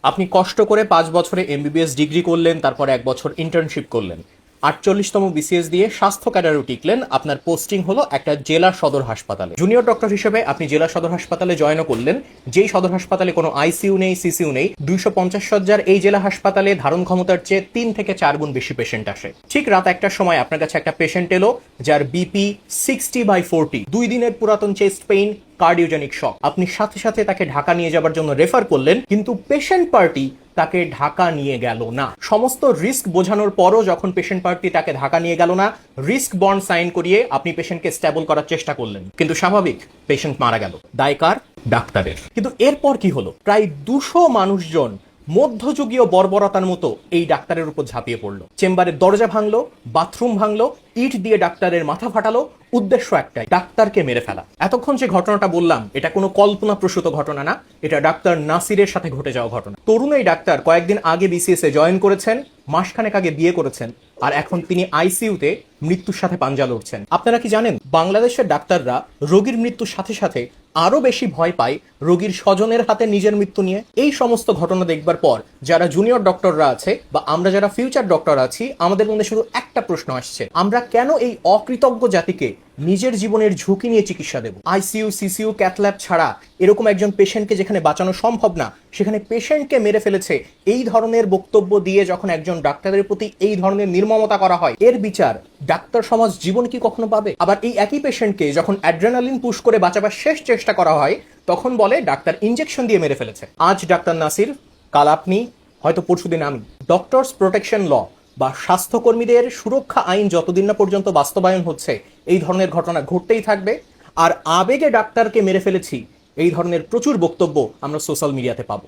আপনি কষ্ট করে 5 বছরে এমবিবিএস ডিগ্রি করলেন, তারপর 1 বছর ইন্টার্নশিপ করলেন, 48তম বিসিএস দিয়ে স্বাস্থ্য ক্যাডারেও টিকলেন, আপনার পোস্টিং হলো একটা জেলা সদর হাসপাতালে। জুনিয়র ডক্টর হিসেবে আপনি জেলা সদর হাসপাতালে জয়েনও করলেন, যেই সদর হাসপাতালে কোনো আইসিইউ নেই, সিসিইউ নেই। 250 শয্যার এই জেলা হাসপাতালে ধারণ ক্ষমতার চেয়ে 3 থেকে 4 গুণ বেশি পেশেন্ট আসে। ঠিক রাত 1টার সময় আপনার কাছে একটা পেশেন্ট এলো যার বিপি 60/40, 2 দিনের পুরাতন চেস্ট পেইন, কার্ডিওজেনিক শক। আপনি সাথে সাথে তাকে ঢাকা নিয়ে যাবার জন্য রেফার করলেন, কিন্তু পেশেন্ট পার্টি তাকে ঢাকা নিয়ে গেল না। সমস্ত রিস্ক বোঝানোর পরও যখন পেশেন্ট পার্টি তাকে ঢাকা নিয়ে গেল না, রিস্ক বন্ড সাইন করিয়ে আপনি পেশেন্টকে স্টেবল করার চেষ্টা করলেন, কিন্তু স্বাভাবিক পেশেন্ট মারা গেল। দায় কার? ডাক্তারের। কিন্তু এরপর কি হলো? প্রায় 200 মানুষজন মধ্যযুগীয় বর্বরতার মতো এই ডাক্তারের উপর ঝাঁপিয়ে পড়লো। চেম্বারের দরজা ভাঙলো, বাথরুম ভাঙলো, ইট দিয়ে ডাক্তারের মাথা ফাটালো। উদ্দেশ্য একটাই, ডাক্তারকে মেরে ফেলা। এতক্ষণ যে ঘটনাটা বললাম এটা কোনো কল্পনাপ্রসূত ঘটনা না, এটা ডাক্তার নাসিরের সাথে ঘটে যাওয়া ঘটনা। তরুণ এই ডাক্তার কয়েকদিন আগে বিসিএস এ জয়েন করেছেন, মাসখানেক আগে বিয়ে করেছেন, আর এখন তিনি আইসিইউতে মৃত্যুর সাথে পাঞ্জা লড়ছেন। আপনারা কি জানেন বাংলাদেশের ডাক্তাররা রোগীর মৃত্যুর সাথে সাথে আরো বেশি ভয় পায় রোগীর স্বজনের হাতে নিজের মৃত্যু নিয়ে? এই সমস্ত ঘটনা দেখবার পর যারা জুনিয়র ডক্টররা আছে বা আমরা যারা ফিউচার ডক্টর আছি, আমাদের মধ্যে শুধু একটা প্রশ্ন আসছে, আমরা কেন এই অকৃতজ্ঞ জাতিকে নিজের জীবনের ঝুঁকি নিয়ে চিকিৎসা দেব? আইসিইউ, সিসিইউ, ক্যাথল্যাব ছাড়া এরকম একজন পেশেন্টকে যেখানে বাঁচানো সম্ভব না, সেখানে পেশেন্টকে মেরে ফেলেছে। এই ধরনের বক্তব্য দিয়ে যখন একজন ডাক্তারের প্রতি এই ধরনের নির্মমতা করা হয়, এর বিচার ডাক্তার সমাজ জীবন কি কখনো পাবে? আবার এই একই পেশেন্টকে যখন অ্যাড্রেনালিন পুশ করে বাঁচাবার শেষ চেষ্টা করা হয়, তখন বলে ডাক্তার ইনজেকশন দিয়ে মেরে ফেলেছে। আজ ডাক্তার নাসির, কাল আপনি, হয়তো পরশুদিন আমি। ডক্টরস প্রোটেকশন ল বা স্বাস্থ্যকর্মীদের সুরক্ষা আইন যতদিন না পর্যন্ত বাস্তবায়ন হচ্ছে, এই ধরনের ঘটনা ঘটতেই থাকবে। আর আবেগে ডাক্তারকে মেরে ফেলেছি, এই ধরনের প্রচুর বক্তব্য আমরা সোশ্যাল মিডিয়াতে পাবো।